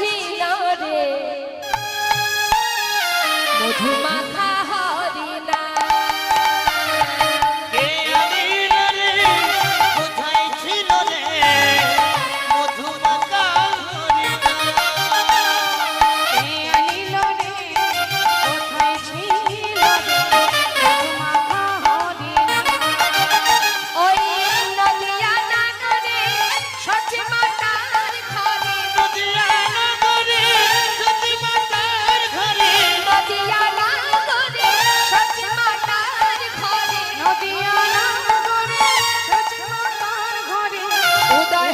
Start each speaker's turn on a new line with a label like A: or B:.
A: ছিল রে মধুমাখা হরিণা
B: কে আনিল রে কোথায় ছিল রে মধুমাখা হরিণা
C: কে আনিল রে কোথায় ছিল রে মধুমাখা হরিণা
A: ওই নদিয়া নগরে সতী মাতার ঘরে
B: নদিয়া নগরে সতী মাতার ঘরে
A: নদিয়া নগরে সতী মাতার ঘরে
C: নদিয়া নগরে সতী মাতার ঘরে
A: উদয়